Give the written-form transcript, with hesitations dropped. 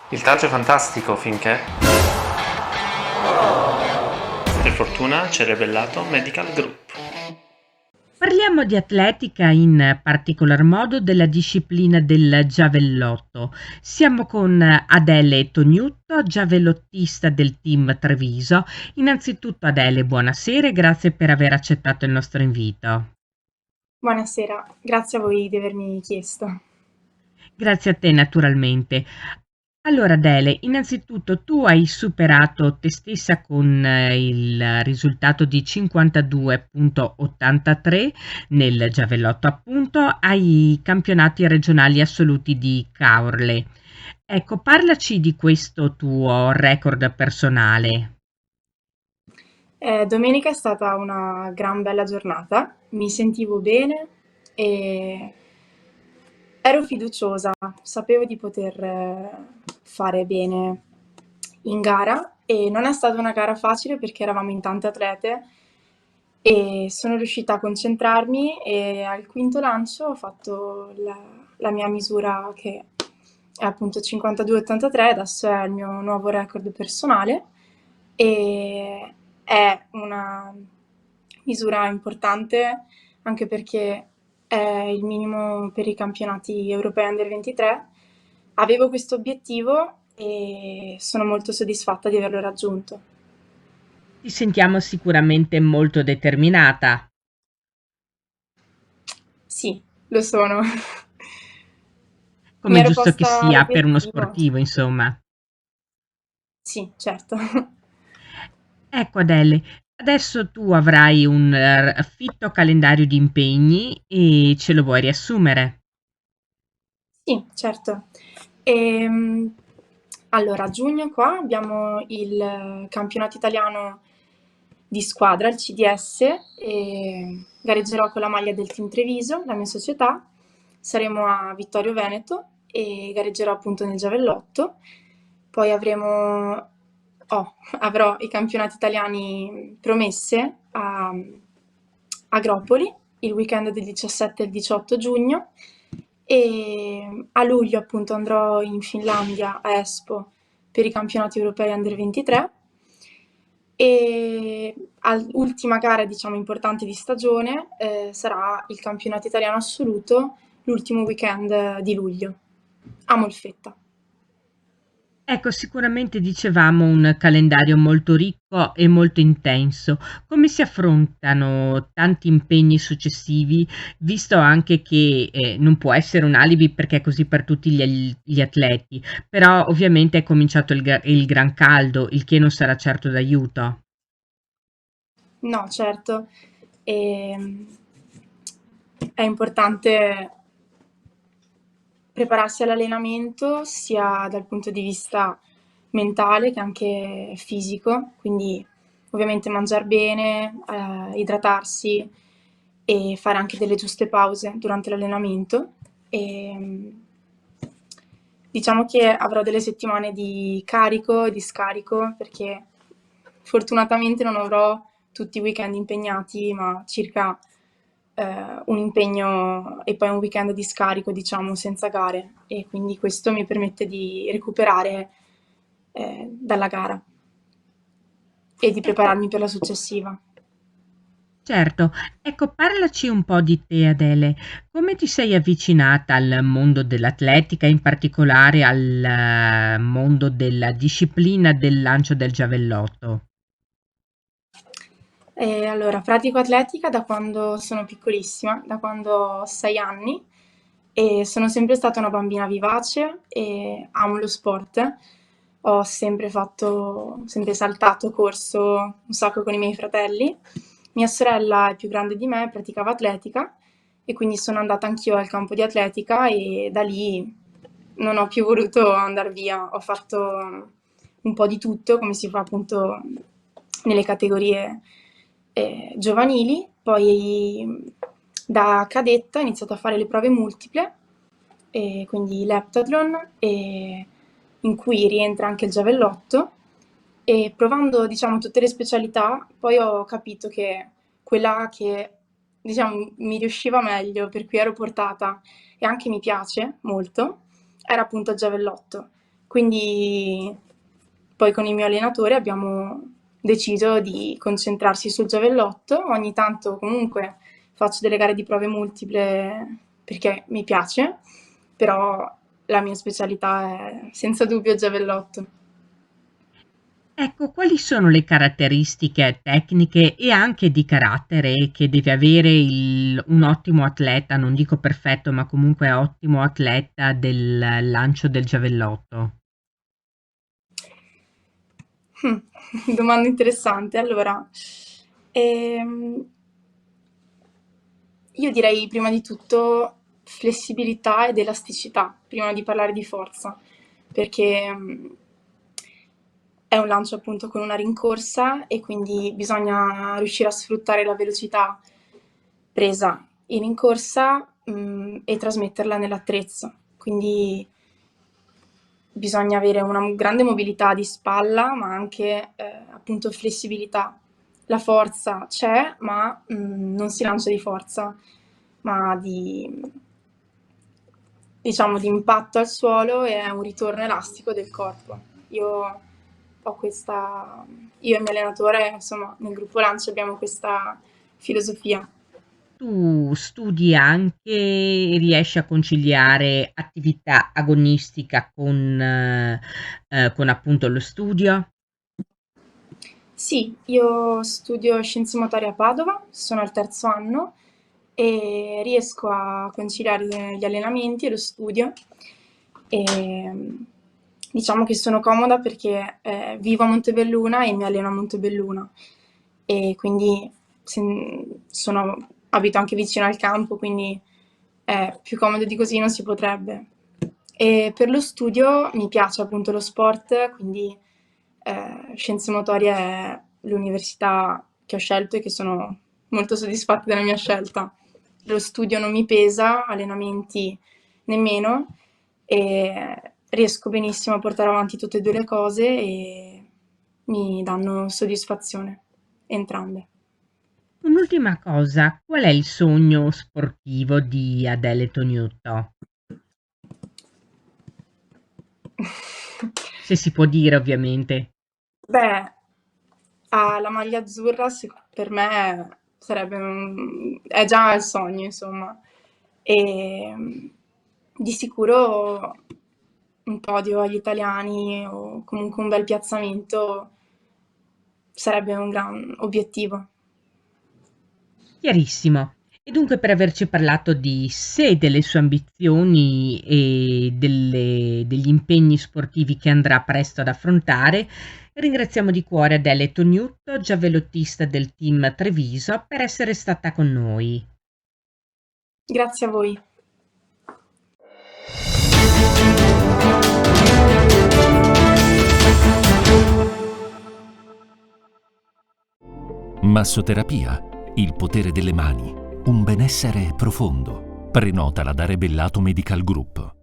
Il taggio è fantastico finché, per fortuna, ci ha rivelato Medical Group. Parliamo di atletica, in particolar modo della disciplina del giavellotto. Siamo con Adele Tognuto, giavellottista del team Treviso. Innanzitutto Adele, buonasera e grazie per aver accettato il nostro invito. Buonasera, grazie a voi di avermi chiesto. Grazie a te naturalmente. Allora Adele, innanzitutto tu hai superato te stessa con il risultato di 52,83 nel giavellotto appunto ai campionati regionali assoluti di Caorle. Ecco, parlaci di questo tuo record personale. Domenica è stata una gran bella giornata, mi sentivo bene e ero fiduciosa, sapevo di poter fare bene in gara e non è stata una gara facile perché eravamo in tante atlete e sono riuscita a concentrarmi e al quinto lancio ho fatto la mia misura che è appunto 52,83, adesso è il mio nuovo record personale e è una misura importante anche perché è il minimo per i campionati europei Under 23. Avevo questo obiettivo e sono molto soddisfatta di averlo raggiunto. Ti sentiamo sicuramente molto determinata. Sì, lo sono. Mi Come è ero giusto che posta sia per uno l'obiettivo. sportivo, insomma. Sì, certo. Ecco Adele, adesso tu avrai un fitto calendario di impegni e ce lo vuoi riassumere? Sì, certo. Ehm, allora, a giugno qua abbiamo il campionato italiano di squadra, il CDS, e gareggerò con la maglia del Team Treviso, la mia società. Saremo a Vittorio Veneto e gareggerò appunto nel giavellotto. Poi avrò i campionati italiani promesse a Agropoli il weekend del 17 e il 18 giugno e a luglio appunto andrò in Finlandia a Espoo per i campionati europei Under 23 e all'ultima gara diciamo importante di stagione sarà il campionato italiano assoluto l'ultimo weekend di luglio a Molfetta. Ecco, sicuramente dicevamo un calendario molto ricco e molto intenso. Come si affrontano tanti impegni successivi, visto anche che non può essere un alibi perché è così per tutti gli atleti, però ovviamente è cominciato il gran caldo, il che non sarà certo d'aiuto. No, certo, ehm, è importante prepararsi all'allenamento sia dal punto di vista mentale che anche fisico, quindi ovviamente mangiare bene, idratarsi e fare anche delle giuste pause durante l'allenamento. E, diciamo che avrò delle settimane di carico e di scarico perché fortunatamente non avrò tutti i weekend impegnati, ma circa un impegno e poi un weekend di scarico, diciamo, senza gare e quindi questo mi permette di recuperare dalla gara e di Ecco, prepararmi per la successiva. certo, ecco, parlaci un po' di te, Adele. Come ti sei avvicinata al mondo dell'atletica, in particolare al mondo della disciplina del lancio del giavellotto? E allora, pratico atletica da quando sono piccolissima, da quando ho 6 anni e sono sempre stata una bambina vivace e amo lo sport. Ho sempre saltato, corso un sacco con i miei fratelli. Mia sorella è più grande di me, praticava atletica e quindi sono andata anch'io al campo di atletica e da lì non ho più voluto andare via. Ho fatto un po' di tutto, come si fa appunto nelle categorie giovanili, poi da cadetta ho iniziato a fare le prove multiple, e quindi l'heptathlon, in cui rientra anche il giavellotto, e provando diciamo tutte le specialità, poi ho capito che quella che diciamo, mi riusciva meglio, per cui ero portata e anche mi piace molto, era appunto il giavellotto. Quindi poi con il mio allenatore abbiamo deciso di concentrarsi sul giavellotto. Ogni tanto comunque faccio delle gare di prove multiple perché mi piace, però la mia specialità è senza dubbio il giavellotto. Ecco, quali sono le caratteristiche tecniche e anche di carattere che deve avere un ottimo atleta, non dico perfetto, ma comunque ottimo atleta del lancio del giavellotto? Domanda interessante. Allora, ehm, io direi prima di tutto flessibilità ed elasticità, prima di parlare di forza, perché è un lancio appunto con una rincorsa e quindi bisogna riuscire a sfruttare la velocità presa in rincorsa, e trasmetterla nell'attrezzo. Quindi bisogna avere una grande mobilità di spalla, ma anche appunto flessibilità. La forza c'è, ma non si lancia di forza, ma diciamo, di impatto al suolo e un ritorno elastico del corpo. Io ho questa, io e il mio allenatore, insomma, nel gruppo lancio abbiamo questa filosofia. Tu studi anche e riesci a conciliare attività agonistica con appunto lo studio? Sì, io studio scienze motorie a Padova, sono al terzo anno e riesco a conciliare gli allenamenti e lo studio. E, diciamo che sono comoda perché vivo a Montebelluna e mi alleno a Montebelluna e quindi abito anche vicino al campo, quindi più comodo di così non si potrebbe. E per lo studio mi piace appunto lo sport, quindi Scienze Motorie è l'università che ho scelto e che sono molto soddisfatta della mia scelta. Lo studio non mi pesa, allenamenti nemmeno, e riesco benissimo a portare avanti tutte e due le cose e mi danno soddisfazione, entrambe. Un'ultima cosa, qual è il sogno sportivo di Adele Toniotto? Se si può dire, ovviamente. Beh, la maglia azzurra per me è già il sogno, insomma. E di sicuro un podio agli italiani o comunque un bel piazzamento sarebbe un gran obiettivo. Chiarissimo. E dunque per averci parlato di sé, delle sue ambizioni e degli impegni sportivi che andrà presto ad affrontare, ringraziamo di cuore Adele Toniotto, giavellottista del team Treviso, per essere stata con noi. Grazie a voi. Massoterapia, il potere delle mani, un benessere profondo. Prenotala da Rebellato Medical Group.